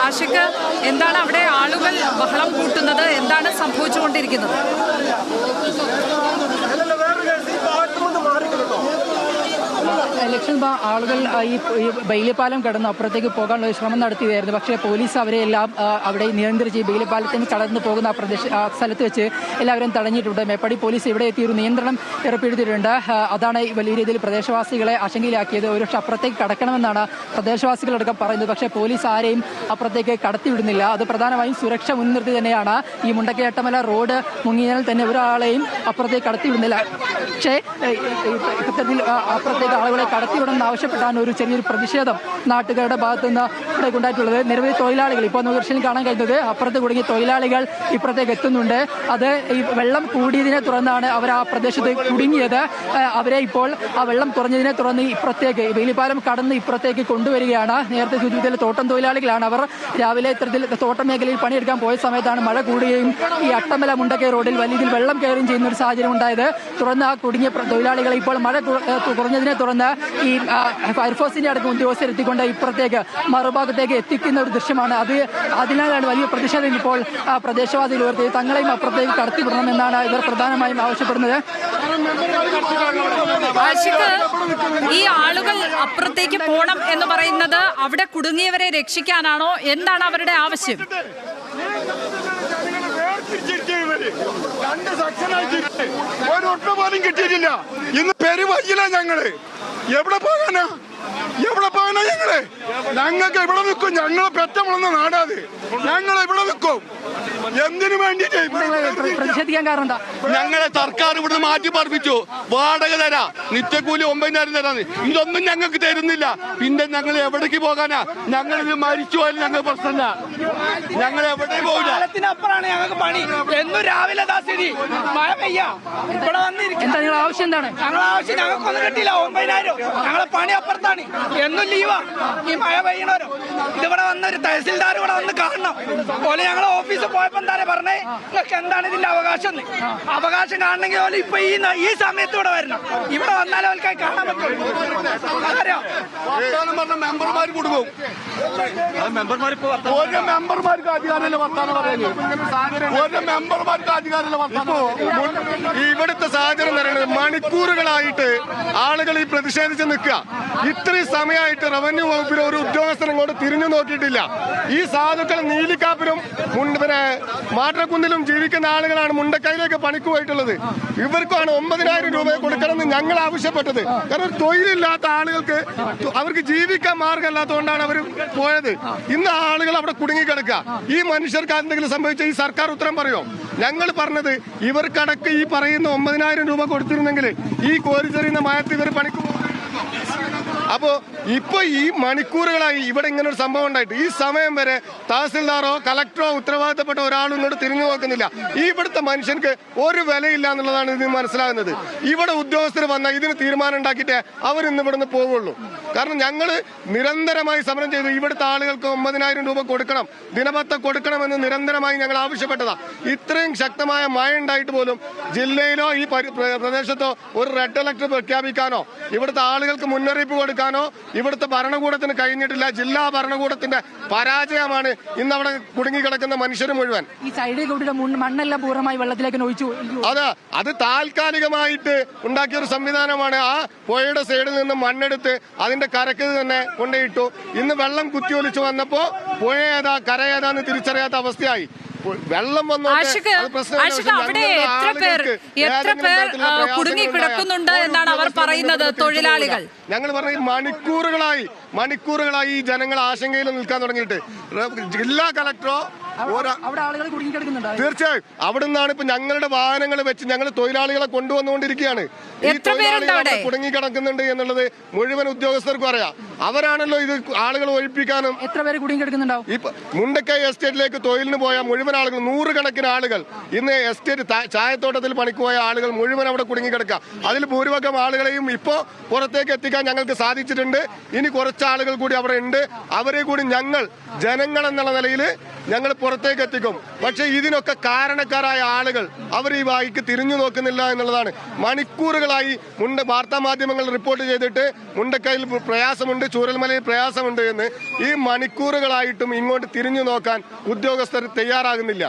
ആഷിഖ്, എന്താണ് അവിടെ ആളുകൾ ബഹളം കൂട്ടുന്നത്? എന്താണ് സംഭവിച്ചുകൊണ്ടിരിക്കുന്നത്? ഇലക്ഷൻ ആളുകൾ ഈ ബെയിലിപ്പാലം കടന്ന് അപ്പുറത്തേക്ക് പോകാനുള്ള ശ്രമം നടത്തുകയായിരുന്നു. പക്ഷേ പോലീസ് അവരെ എല്ലാം അവിടെ നിയന്ത്രിച്ച് ബെയിലിപ്പാലത്തിന് കടന്നു പോകുന്ന ആ സ്ഥലത്ത് വെച്ച് എല്ലാവരും തടഞ്ഞിട്ടുണ്ട്. മേപ്പാടി പോലീസ് ഇവിടെ എത്തി ഒരു നിയന്ത്രണം ഏർപ്പെടുത്തിയിട്ടുണ്ട്. അതാണ് വലിയ രീതിയിൽ പ്രദേശവാസികളെ ആശങ്കയിലാക്കിയത്. ഒരുപക്ഷെ അപ്പുറത്തേക്ക് കടക്കണമെന്നാണ് പ്രദേശവാസികളടക്കം പറയുന്നത്. പക്ഷേ പോലീസ് ആരെയും അപ്പുറത്തേക്ക് കടത്തിവിടുന്നില്ല. അത് പ്രധാനമായും സുരക്ഷ മുൻനിർത്തി തന്നെയാണ്. ഈ മുണ്ടക്കയട്ടമല റോഡ് മുങ്ങിയാൽ തന്നെ ഒരാളെയും അപ്പുറത്തേക്ക് കടത്തിവിടുന്നില്ല. പക്ഷേ ഇത്തരത്തിൽ അപ്പുറത്തേക്ക് ആളുകളെ കടത്തിവിടണമെന്ന് ആവശ്യപ്പെട്ടാണ് ഒരു ചെറിയൊരു പ്രതിഷേധം നാട്ടുകാരുടെ ഭാഗത്തു നിന്ന് ഇവിടെ ഉണ്ടായിട്ടുള്ളത്. നിരവധി തൊഴിലാളികൾ ഇപ്പോൾ ദൃശ്യം കാണാൻ കഴിയുന്നത് അപ്പുറത്ത് കുടുങ്ങിയ തൊഴിലാളികൾ ഇപ്പുറത്തേക്ക് എത്തുന്നുണ്ട്. അത് ഈ വെള്ളം കൂടിയതിനെ തുടർന്നാണ് അവർ ആ പ്രദേശത്ത് കുടുങ്ങിയത്. അവരെ ഇപ്പോൾ ആ വെള്ളം കുറഞ്ഞതിനെ തുടർന്ന് ഇപ്പുറത്തേക്ക് വേലിപ്പാലം കടന്ന് ഇപ്പുറത്തേക്ക് കൊണ്ടുവരികയാണ്. നേരത്തെ സൂചിപ്പിച്ച തോട്ടം തൊഴിലാളികളാണ്. അവർ രാവിലെ ഇത്തരത്തിൽ തോട്ടം മേഖലയിൽ പണിയെടുക്കാൻ പോയ സമയത്താണ് മഴ കൂടുകയും ഈ അട്ടമല മുണ്ടക്കൈ റോഡിൽ വലിയ രീതിയിൽ വെള്ളം കയറുകയും ചെയ്യുന്ന ഒരു സാഹചര്യം ഉണ്ടായത്. തുടർന്ന് ആ കുടുങ്ങിയ തൊഴിലാളികളെ ഇപ്പോൾ മഴ കുറഞ്ഞതിനെ തുടർന്ന് ഈ ഫയർഫോഴ്സിന്റെ അടക്കം ഉദ്യോഗസ്ഥരെത്തിക്കൊണ്ട് ഇപ്പുറത്തേക്ക് മറുഭാഗത്തേക്ക് എത്തിക്കുന്ന ഒരു ദൃശ്യമാണ്. അതിനാലാണ് വലിയ പ്രതിഷേധം ഇപ്പോൾ പ്രദേശവാസികൾ ഉയർത്തിയത്. തങ്ങളെയും അപ്പുറത്തേക്ക് കടത്തിവിടണമെന്നാണ് ഇവർ പ്രധാനമായും ആവശ്യപ്പെടുന്നത്. ഈ ആളുകൾ അപ്പുറത്തേക്ക് പോകണം എന്ന് പറയുന്നത് അവിടെ കുടുങ്ങിയവരെ രക്ഷിക്കാനാണോ? എന്താണ് അവരുടെ ആവശ്യം? ഒരു ഒട്ട പോലും കിട്ടിയിട്ടില്ല. ഇന്ന് പെരുവയ്യില്ല. ഞങ്ങള് എവിടെ പോകാനാ ഞങ്ങൾക്ക് ഇവിടെ നിൽക്കും. ഞങ്ങളെ പെറ്റമുളന്ന നാടാത്. ഞങ്ങൾ ഇവിടെ നിൽക്കും. എന്തിനു വേണ്ടിട്ട് പ്രതിഷേധിക്കാൻ കാരണം എന്താ? ഞങ്ങളെ സർക്കാർ ഇവിടുന്ന് മാറ്റി പറപ്പിച്ചു. വാടക തരാ, നിത്യക്കൂലി 9,000 തരാന്ന്. ഇതൊന്നും ഞങ്ങൾക്ക് തരുന്നില്ല. പിന്നെ ഞങ്ങൾ എവിടേക്ക് പോകാനാ? ഞങ്ങൾ ഇത് മരിച്ചു പോയാലും ഞങ്ങൾ പ്രശ്നമില്ല. ഞങ്ങൾ എവിടെ പോകില്ല. അപ്പുറമാണ് ഞങ്ങൾക്ക് പണി. എന്നും രാവിലെ മഴ പെയ്യാ ഇവിടെ വന്നിരിക്കും. എന്താ നിങ്ങളുടെ ആവശ്യം? എന്താണ് ഞങ്ങളെ ആവശ്യം? ഞങ്ങൾക്കൊന്നും കിട്ടിയില്ല. 9,000. ഞങ്ങളെ പണി അപ്പുറത്താണ്. എന്നും ലീവാ. ഈ മഴ പെയ്യണവരും ഇതിവിടെ വന്ന ഒരു തഹസിൽദാർ ഇവിടെ വന്ന് കാണണം പോലെ. ഞങ്ങളെ ഓഫീസിൽ പോയപ്പോ എന്താ പറഞ്ഞേ, നിങ്ങൾക്ക് എന്താണ് ഇതിന്റെ അവകാശം? അവകാശം കാണണമെങ്കിൽ പോലെ ഇപ്പൊ ഈ സമയത്ത് ഇവിടെ വരണം. ഇവിടെ വന്നാലും അവർക്ക് കാണാൻ പറ്റുള്ളൂ. അറിയോ മെമ്പർമാർ കൊടുക്കും. ഒരു മെമ്പർമാർക്ക് അധികാരമല്ല വർത്താനം പറയുന്നത്. ഒരു മെമ്പർമാർക്ക് അധികാരമല്ല വർത്താനം. ഇവിടുത്തെ സാഹചര്യം പറയുന്നത് മണിക്കൂറുകളായിട്ട് ആളുകൾ ഈ പ്രതിഷേധിച്ച് നിൽക്കുക. ഇത്രയും സമയമായിട്ട് റവന്യൂ വകുപ്പിലെ ഒരു ഉദ്യോഗസ്ഥൻ ഇങ്ങോട്ട് തിരിഞ്ഞു നോക്കിയിട്ടില്ല. ഈ സാധുക്കൾ നീലിക്കാപ്പിലും പിന്നെ മാട്ടക്കുന്നിലും ജീവിക്കുന്ന ആളുകളാണ് മുണ്ടക്കൈയിലേക്ക് പണിക്ക് പോയിട്ടുള്ളത്. ഇവർക്കാണ് 9,000 രൂപ കൊടുക്കണമെന്ന് ഞങ്ങൾ ആവശ്യപ്പെട്ടത്. കാരണം തൊഴിലില്ലാത്ത ആളുകൾക്ക് അവർക്ക് ജീവിക്കാൻ മാർഗമില്ലാത്തതുകൊണ്ടാണ് അവർ പോയത്. ഇന്ന് ആളുകൾ അവിടെ കുടുങ്ങിക്കിടക്കുക. ഈ മനുഷ്യർക്ക് എന്തെങ്കിലും സംഭവിച്ച ഈ സർക്കാർ ഉത്തരം പറയോ? ഞങ്ങൾ പറഞ്ഞത് ഇവർക്കടക്ക് ഈ പറയുന്ന 9,000 രൂപ കൊടുത്തിരുന്നെങ്കിൽ ഈ കോരിച്ചെറിയുന്ന മയത്ത് ഇവർ പണിക്ക് പോകും. അപ്പോ ഇപ്പൊ ഈ മണിക്കൂറുകളായി ഇവിടെ ഇങ്ങനെ ഒരു സംഭവം ഉണ്ടായിട്ട് ഈ സമയം വരെ തഹസിൽദാറോ കലക്ടറോ ഉത്തരവാദിത്തപ്പെട്ട ഒരാളും ഇങ്ങോട്ട് തിരിഞ്ഞു നോക്കുന്നില്ല. ഈ ഇവിടുത്തെ മനുഷ്യർക്ക് ഒരു വിലയില്ല എന്നുള്ളതാണ് ഇതിന് മനസ്സിലാകുന്നത്. ഇവിടെ ഉദ്യോഗസ്ഥർ വന്നാൽ ഇതിന് തീരുമാനം ഉണ്ടാക്കിയിട്ടേ അവരിന്ന് ഇവിടുന്ന് പോവുള്ളൂ. കാരണം ഞങ്ങൾ നിരന്തരമായി സമരം ചെയ്തു. ഇവിടുത്തെ ആളുകൾക്ക് 9,000 രൂപ കൊടുക്കണം, ദിനപത്ത കൊടുക്കണമെന്ന് നിരന്തരമായി ഞങ്ങൾ ആവശ്യപ്പെട്ടതാ. ഇത്രയും ശക്തമായ മഴ ഉണ്ടായിട്ട് പോലും ജില്ലയിലോ ഈ പ്രദേശത്തോ ഒരു റെഡ് അലർട്ട് പ്രഖ്യാപിക്കാനോ ഇവിടുത്തെ ആളുകൾക്ക് മുന്നറിയിപ്പ് കൊടുക്കാനോ ഇവിടുത്തെ ഭരണകൂടത്തിന് കഴിഞ്ഞിട്ടില്ല. ജില്ലാ ഭരണകൂടത്തിന്റെ പരാജയമാണ് ഇന്ന് അവിടെ കുടുങ്ങിക്കിടക്കുന്ന മനുഷ്യർ മുഴുവൻ. ഈ സൈഡിൽ മണ്ണെല്ലാം പൂർണ്ണമായി വെള്ളത്തിലേക്ക് ഒഴിച്ചു. അത് താൽക്കാലികമായിട്ട് ഉണ്ടാക്കിയ ഒരു സംവിധാനമാണ്. ആ പുഴയുടെ സൈഡിൽ നിന്ന് മണ്ണെടുത്ത് അതിന്റെ കരക്ക് തന്നെ കൊണ്ടുപോയിട്ടു. ഇന്ന് വെള്ളം കുത്തിയൊലിച്ചു വന്നപ്പോ പുഴ ഏതാ കര ഏതാന്ന് തിരിച്ചറിയാത്ത അവസ്ഥയായി. വെള്ളം അവിടെ എത്ര പേർ കുടുങ്ങി കിടക്കുന്നുണ്ട് എന്നാണ് അവർ പറയുന്നത്, തൊഴിലാളികൾ. ഞങ്ങൾ പറഞ്ഞ മണിക്കൂറുകളായി ഈ ജനങ്ങൾ ആശങ്കയിൽ നിൽക്കാൻ തുടങ്ങിയിട്ട് ജില്ലാ കലക്ടറോ തീർച്ചയായും അവിടെ നിന്നാണ് ഇപ്പൊ ഞങ്ങളുടെ വാഹനങ്ങൾ വെച്ച് ഞങ്ങൾ തൊഴിലാളികളെ കൊണ്ടുവന്നുകൊണ്ടിരിക്കുകയാണ്. ഈ തൊഴിലാളികൾ കുടുങ്ങിക്കിടക്കുന്നുണ്ട് എന്നുള്ളത് മുഴുവൻ ഉദ്യോഗസ്ഥർക്കും അറിയാം. അവരാണല്ലോ ഇത് ആളുകൾ ഒഴിപ്പിക്കാനും. എത്ര പേര് കുടുങ്ങിക്കിടക്കുന്നുണ്ടാവും? ഇപ്പൊ മുണ്ടക്കൈ എസ്റ്റേറ്റിലേക്ക് തൊഴിലിന് പോയ മുഴുവൻ ആളുകൾ, 100 കണക്കിന് ആളുകൾ ഇന്ന് എസ്റ്റേറ്റ് ചായത്തോട്ടത്തിൽ പണിക്ക് പോയ ആളുകൾ മുഴുവൻ അവിടെ കുടുങ്ങിക്കിടക്കുക. അതിൽ ഭൂരിഭാഗം ആളുകളെയും ഇപ്പോ പുറത്തേക്ക് എത്തിക്കാൻ ഞങ്ങൾക്ക് സാധിച്ചിട്ടുണ്ട്. ഇനി കുറച്ച് ആളുകൾ കൂടി അവിടെ ഉണ്ട്. അവരെ കൂടി ഞങ്ങൾ ജനങ്ങൾ എന്നുള്ള നിലയിൽ ഞങ്ങൾ പുറത്തേക്ക് എത്തിക്കും. പക്ഷേ ഇതിനൊക്കെ കാരണക്കാരായ ആളുകൾ അവർ ഈ വഴിക്ക് തിരിഞ്ഞു നോക്കുന്നില്ല എന്നുള്ളതാണ്. മണിക്കൂറുകളായി വാർത്താ മാധ്യമങ്ങൾ റിപ്പോർട്ട് ചെയ്തിട്ട് മുണ്ടക്കയിൽ പ്രയാസമുണ്ട്, ചൂരൽമലയിൽ പ്രയാസമുണ്ട് എന്ന്. ഈ മണിക്കൂറുകളായിട്ടും ഇങ്ങോട്ട് തിരിഞ്ഞു നോക്കാൻ ഉദ്യോഗസ്ഥർ തയ്യാറാകുന്നില്ല.